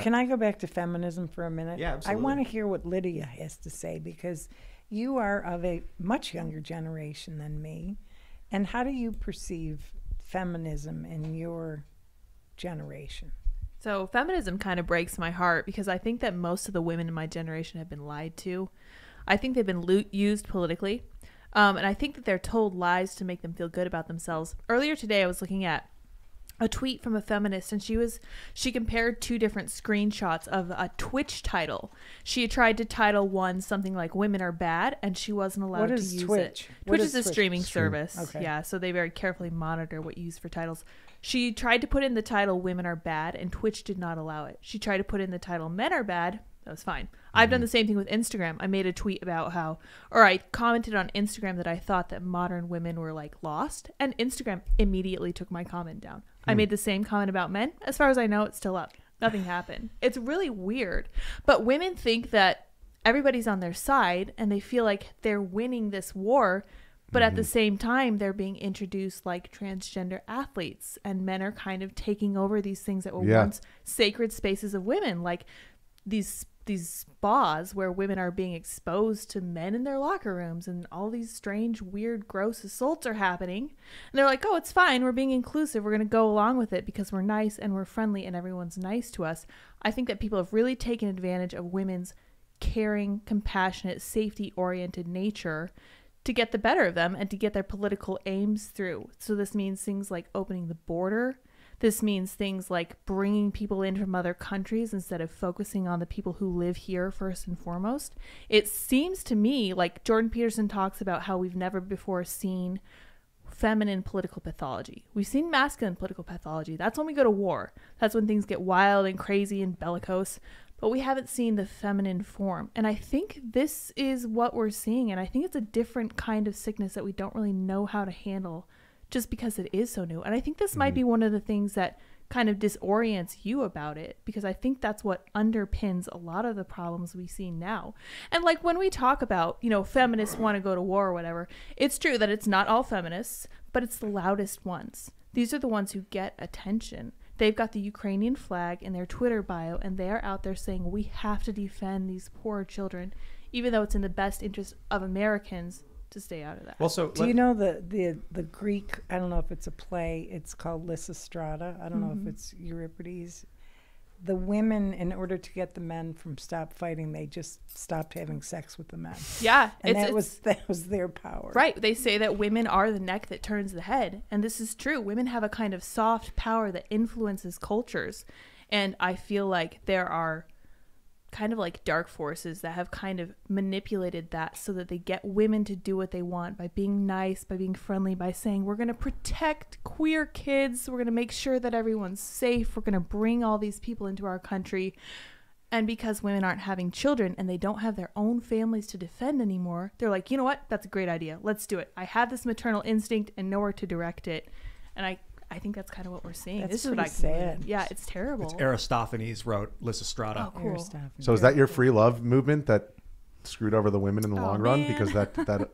Can I go back to feminism for a minute? Yeah, absolutely. I want to hear what Lydia has to say, because you are of a much younger generation than me. And how do you perceive feminism in your generation? So feminism kind of breaks my heart because I think that most of the women in my generation have been lied to. I think they've been used politically. And I think that they're told lies to make them feel good about themselves. Earlier today, I was looking at a tweet from a feminist, and she compared two different screenshots of a Twitch title. She had tried to title one something like "Women Are Bad," and she wasn't allowed to use Twitch? it. Twitch is a streaming service. Okay. Yeah, so they very carefully monitor what you use for titles. She tried to put in the title "Women Are Bad," and Twitch did not allow it. She tried to put in the title "Men Are Bad." That was fine. I've done the same thing with Instagram. I made a tweet about I commented on Instagram that I thought that modern women were like lost, and Instagram immediately took my comment down. I made the same comment about men. As far as I know, it's still up. Nothing happened. It's really weird. But women think that everybody's on their side and they feel like they're winning this war. But at the same time, they're being introduced like transgender athletes, and men are kind of taking over these things that were once sacred spaces of women, like these spas where women are being exposed to men in their locker rooms, and all these strange, weird, gross assaults are happening. And they're like, oh, it's fine. We're being inclusive. We're going to go along with it because we're nice and we're friendly and everyone's nice to us. I think that people have really taken advantage of women's caring, compassionate, safety-oriented nature to get the better of them and to get their political aims through. So this means things like opening the border. This means things like bringing people in from other countries instead of focusing on the people who live here first and foremost. It seems to me like Jordan Peterson talks about how we've never before seen feminine political pathology. We've seen masculine political pathology. That's when we go to war. That's when things get wild and crazy and bellicose. But we haven't seen the feminine form. And I think this is what we're seeing. And I think it's a different kind of sickness that we don't really know how to handle just because it is so new. And I think this might be one of the things that kind of disorients you about it, because I think that's what underpins a lot of the problems we see now. And like when we talk about, feminists want to go to war or whatever, it's true that it's not all feminists, but it's the loudest ones. These are the ones who get attention. They've got the Ukrainian flag in their Twitter bio, and they are out there saying we have to defend these poor children, even though it's in the best interest of Americans to stay out of that. Well, so do you know the Greek? I don't know if it's a play. It's called Lysistrata. I don't know if it's Euripides. The women, in order to get the men from stop fighting, they just stopped having sex with the men. Yeah, and that was their power. Right. They say that women are the neck that turns the head, and this is true. Women have a kind of soft power that influences cultures, and I feel like there are kind of like dark forces that have kind of manipulated that so that they get women to do what they want by being nice, by being friendly, by saying we're going to protect queer kids, we're going to make sure that everyone's safe, we're going to bring all these people into our country. And because women aren't having children and they don't have their own families to defend anymore, they're like, you know what, that's a great idea, let's do it. I have this maternal instinct and nowhere to direct it. And I think that's kind of what we're seeing. That's this is what sad. Yeah, it's terrible. It's Aristophanes wrote Lysistrata. Oh, cool. Aristophanes. So is that your free love movement that screwed over the women in the long run? Because that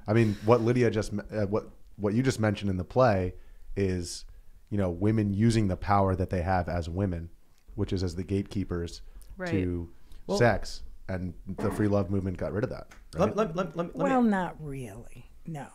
I mean, what Lydia just what you just mentioned in the play is, women using the power that they have as women, which is as the gatekeepers to sex, and the free love movement got rid of that. Right? Let me Well, not really. No.